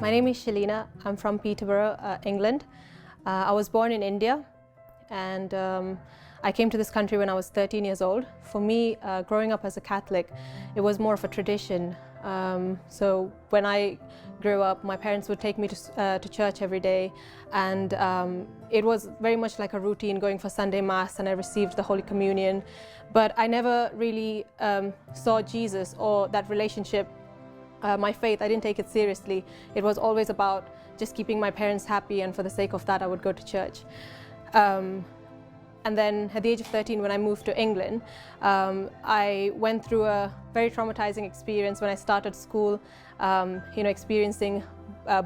My name is Shelina. I'm from Peterborough, England. I was born in India, and I came to this country when I was 13 years old. For me, growing up as a Catholic, it was more of a tradition. So when I grew up, my parents would take me to church every day, and it was very much like a routine going for Sunday Mass, and I received the Holy Communion. But I never really saw Jesus or that relationship, my faith. I didn't take it seriously. It was always about just keeping my parents happy, and for the sake of that, I would go to church. And then at the age of 13, when I moved to England, I went through a very traumatizing experience when I started school, experiencing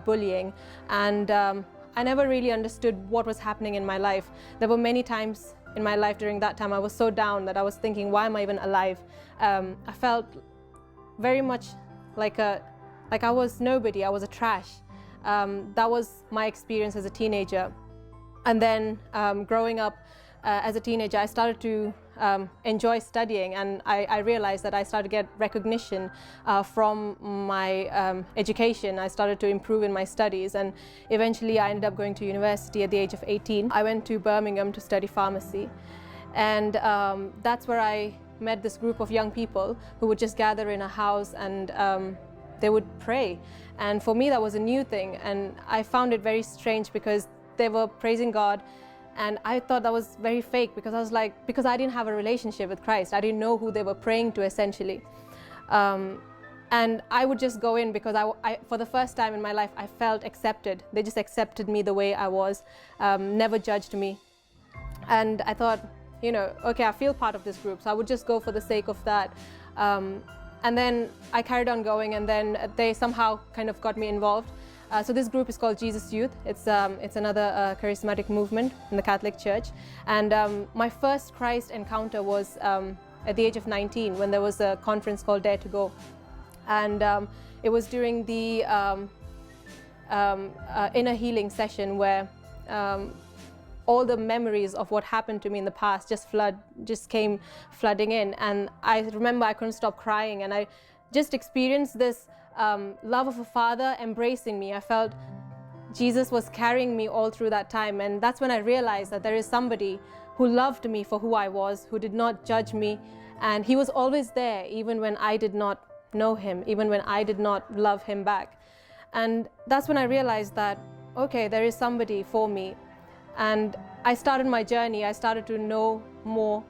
bullying. And I never really understood what was happening in my life. There were many times in my life during that time I was so down that I was thinking, why am I even alive? I felt very much like I was nobody, I was a trash. That was my experience as a teenager. And then growing up, as a teenager, I started to enjoy studying, and I realized that I started to get recognition from my education. I started to improve in my studies, and eventually I ended up going to university at the age of 18. I went to Birmingham to study pharmacy, and that's where I met this group of young people who would just gather in a house, and they would pray. And for me, that was a new thing, and I found it very strange because they were praising God. And I thought that was very fake, because I was like, because I didn't have a relationship with Christ. I didn't know who they were praying to, essentially. And I would just go in because I, for the first time in my life, I felt accepted. They just accepted me the way I was, never judged me. And I thought, okay, I feel part of this group, so I would just go for the sake of that. And then I carried on going, and then they somehow kind of got me involved. So this group is called Jesus Youth. It's another charismatic movement in the Catholic Church. And my first Christ encounter was at the age of 19, when there was a conference called Dare to Go. And it was during the inner healing session where all the memories of what happened to me in the past just came flooding in. And I remember I couldn't stop crying, and I just experienced this love of a father embracing me. I felt Jesus was carrying me all through that time, and that's when I realized that there is somebody who loved me for who I was, who did not judge me, and he was always there even when I did not know him, even when I did not love him back. And that's when I realized that, okay, there is somebody for me. And I started my journey. I started to know more.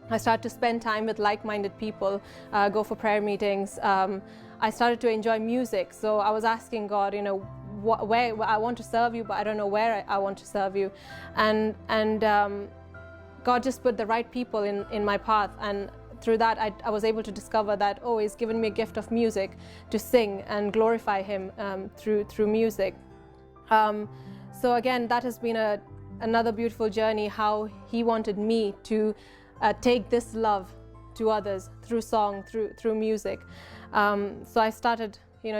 I started to spend time with like-minded people, go for prayer meetings. I started to enjoy music, so I was asking God, where I want to serve you, but I don't know where I want to serve you. And God just put the right people in my path, and through that I was able to discover that, He's given me a gift of music to sing and glorify Him through music. So again, that has been another beautiful journey, how He wanted me to take this love to others through song, through music. So I started,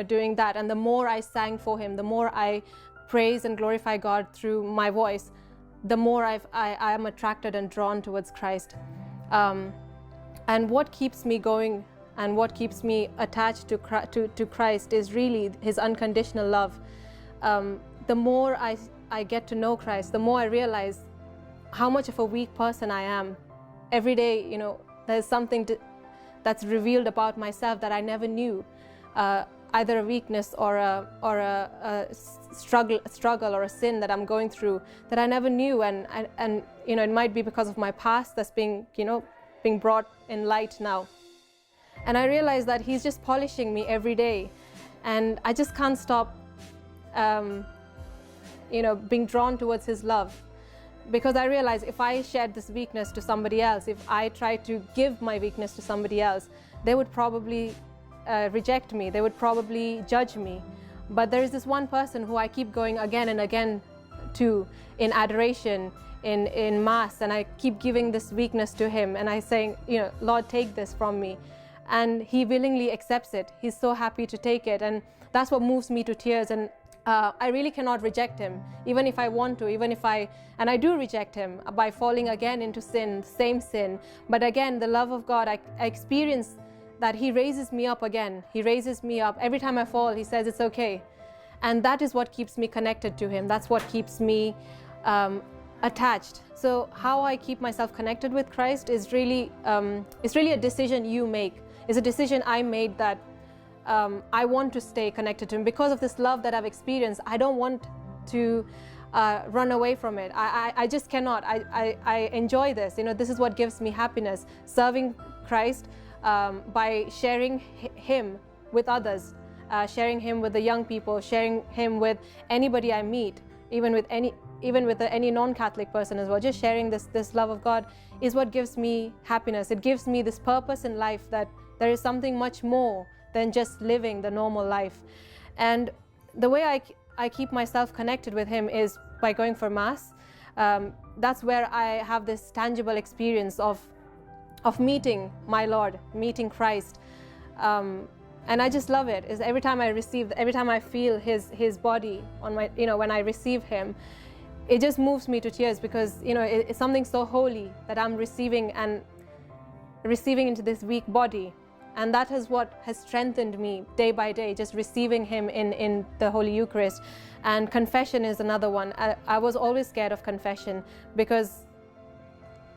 doing that, and the more I sang for Him, the more I praise and glorify God through my voice, the more I am attracted and drawn towards Christ. And what keeps me going and what keeps me attached to Christ is really His unconditional love. The more I get to know Christ, the more I realize how much of a weak person I am. Every day, there's something that's revealed about myself that I never knew, either a weakness or a struggle or a sin that I'm going through that I never knew, and it might be because of my past that's being brought in light now. And I realize that He's just polishing me every day, and I just can't stop being drawn towards His love. Because I realize if I shared this weakness to somebody else, if I tried to give my weakness to somebody else, they would probably reject me, they would probably judge me. But there is this one person who I keep going again and again to, in adoration, in Mass, and I keep giving this weakness to Him, and I saying, Lord, take this from me. And He willingly accepts it. He's so happy to take it, and that's what moves me to tears. And I really cannot reject Him, even if I want to, and I do reject Him by falling again into sin, same sin. But again, the love of God, I experience that He raises me up again. He raises me up. Every time I fall, He says, it's okay. And that is what keeps me connected to him. That's what keeps me attached. So how I keep myself connected with Christ is really it's really a decision you make. It's a decision I made that I want to stay connected to him because of this love that I've experienced. I don't want to run away from it. I just cannot. I enjoy this. This is what gives me happiness, serving Christ by sharing him with others, sharing him with the young people, sharing him with anybody I meet, even with any non-Catholic person as well. Just sharing this love of God is what gives me happiness. It gives me this purpose in life, that there is something much more than just living the normal life. And the way I keep myself connected with him is by going for Mass. That's where I have this tangible experience of meeting my Lord, meeting Christ. And I just love it. Is every time I feel his body on my, when I receive him, it just moves me to tears, because it's something so holy that I'm receiving into this weak body. And that is what has strengthened me day by day, just receiving him in the Holy Eucharist. And confession is another one. I was always scared of confession, because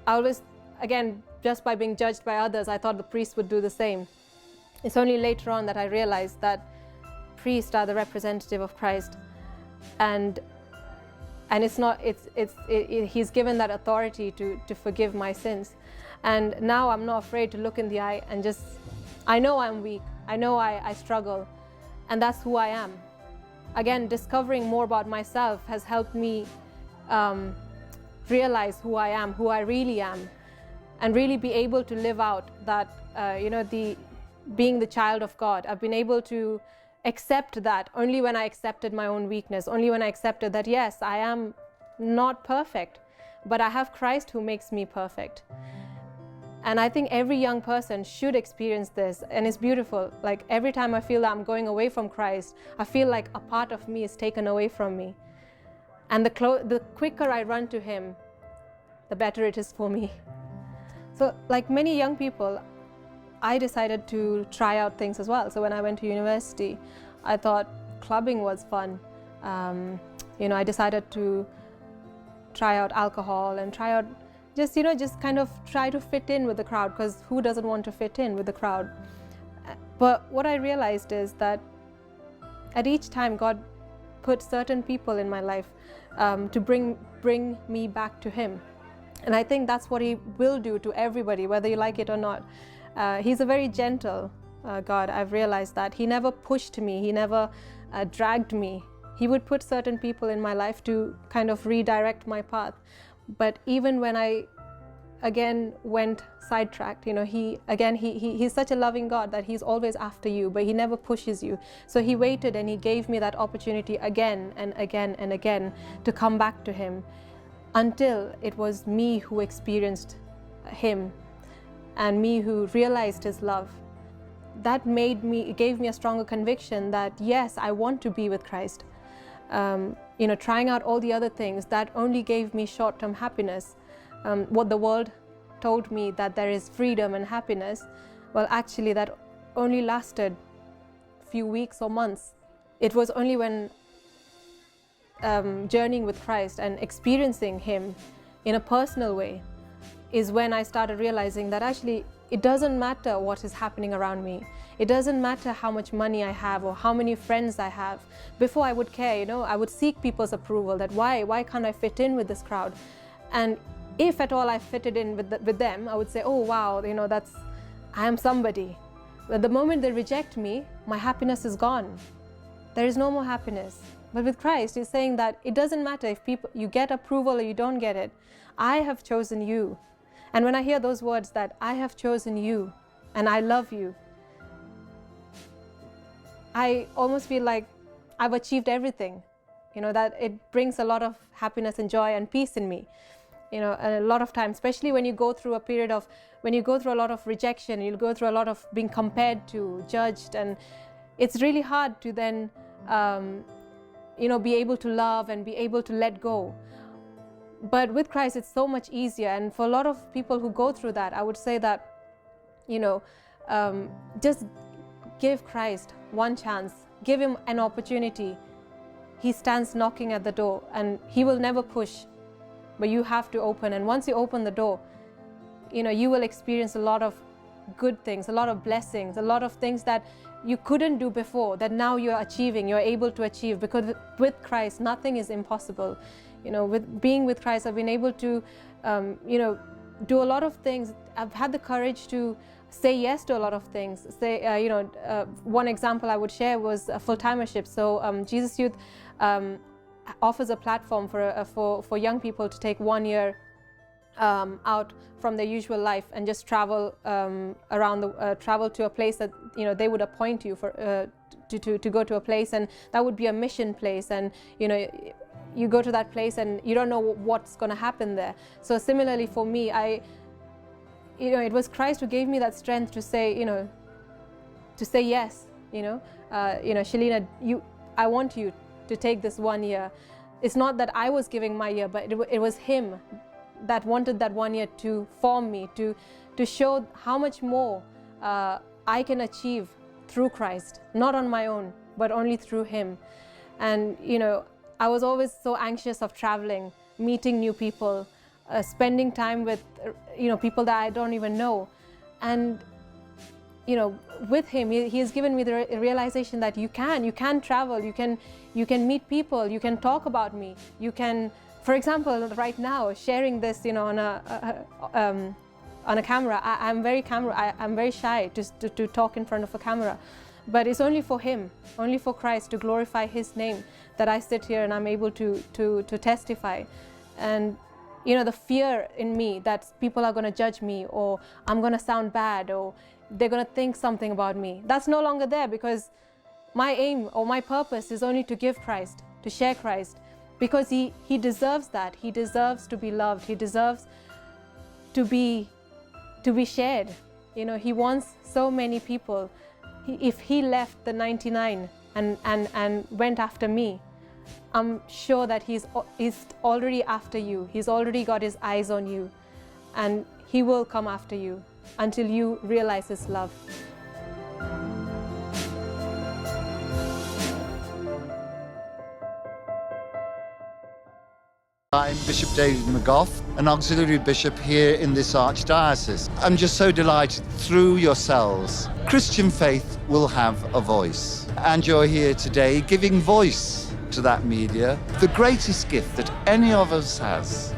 I always, again, just by being judged by others, I thought the priest would do the same. It's only later on that I realized that priests are the representative of Christ, and he's given that authority to forgive my sins. And now I'm not afraid to look in the eye and I know I'm weak, I know I struggle, and that's who I am. Again, discovering more about myself has helped me realize who I am, who I really am, and really be able to live out that, being the child of God. I've been able to accept that only when I accepted my own weakness, only when I accepted that, yes, I am not perfect, but I have Christ who makes me perfect. And I think every young person should experience this, and it's beautiful. Like, every time I feel that I'm going away from Christ, I feel like a part of me is taken away from me. And the quicker I run to him, the better it is for me. So, like many young people, I decided to try out things as well. So when I went to university, I thought clubbing was fun. I decided to try out alcohol and try out just kind of try to fit in with the crowd, because who doesn't want to fit in with the crowd? But what I realized is that at each time God put certain people in my life to bring me back to him. And I think that's what he will do to everybody, whether you like it or not. He's a very gentle God. I've realized that. He never pushed me. He never dragged me. He would put certain people in my life to kind of redirect my path. But even when I again went sidetracked, he's such a loving God that he's always after you, but he never pushes you. So he waited, and he gave me that opportunity again and again and again to come back to him, until it was me who experienced him and me who realized his love. That gave me a stronger conviction that, yes, I want to be with Christ. Trying out all the other things, that only gave me short-term happiness. What the world told me, that there is freedom and happiness, well, actually that only lasted a few weeks or months. It was only when journeying with Christ and experiencing him in a personal way is when I started realizing that actually it doesn't matter what is happening around me. It doesn't matter how much money I have or how many friends I have. Before I would care, I would seek people's approval, that why can't I fit in with this crowd? And if at all I fitted in with them, I would say, oh wow, I am somebody. But the moment they reject me, my happiness is gone. There is no more happiness. But with Christ, he's saying that it doesn't matter if you get approval or you don't get it. I have chosen you. And when I hear those words, that I have chosen you and I love you, I almost feel like I've achieved everything. That it brings a lot of happiness and joy and peace in me. And a lot of times, especially when you go through a lot of rejection, you'll go through a lot of being compared to, judged, and it's really hard to then, be able to love and be able to let go. But with Christ, it's so much easier. And for a lot of people who go through that, I would say that, just give Christ one chance, give him an opportunity He stands knocking at the door, and He will never push, but you have to open. And once you open the door, you will experience a lot of good things, a lot of blessings, a lot of things that you couldn't do before, that now you're achieving, you're able to achieve, because with Christ, nothing is impossible. With being with Christ, I've been able to, do a lot of things. I've had the courage to say yes to a lot of things. One example I would share was a full-timership. So Jesus Youth offers a platform for young people to take 1 year out from their usual life and just travel travel to a place that they would appoint you for to go to a place, and that would be a mission place, and you go to that place and you don't know what's going to happen there. So similarly for me, it was Christ who gave me that strength to say yes. Shelina, I want you to take this 1 year. It's not that I was giving my year, but it was Him that wanted that 1 year to form me, to show how much more I can achieve through Christ, not on my own, but only through Him. And I was always so anxious of traveling, meeting new people, spending time with people that I don't even know. And with Him, He has given me the realization that you can travel, you can meet people, you can talk about me, you can, for example, right now, sharing this, on a camera. I'm very shy to talk in front of a camera, but it's only for Him, only for Christ, to glorify His name, that I sit here and I'm able to testify. And the fear in me that people are going to judge me, or I'm going to sound bad, or they're going to think something about me, that's no longer there, because my aim or my purpose is only to give Christ, to share Christ, because He deserves that. He deserves to be loved. He deserves to be shared. He wants so many people. If He left the 99 and went after me, I'm sure that He's already after you. He's already got His eyes on you, and He will come after you until you realize His love. I'm Bishop David McGough, an auxiliary bishop here in this archdiocese. I'm just so delighted, through yourselves, Christian faith will have a voice. And you're here today giving voice to that media. The greatest gift that any of us has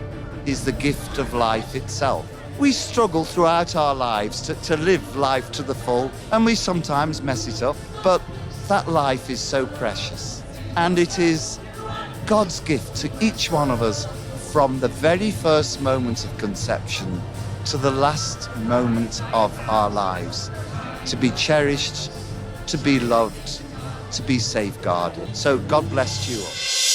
is the gift of life itself. We struggle throughout our lives to live life to the full, and we sometimes mess it up, but that life is so precious. And it is God's gift to each one of us, from the very first moment of conception to the last moment of our lives, to be cherished, to be loved, to be safeguarded. So God bless you all.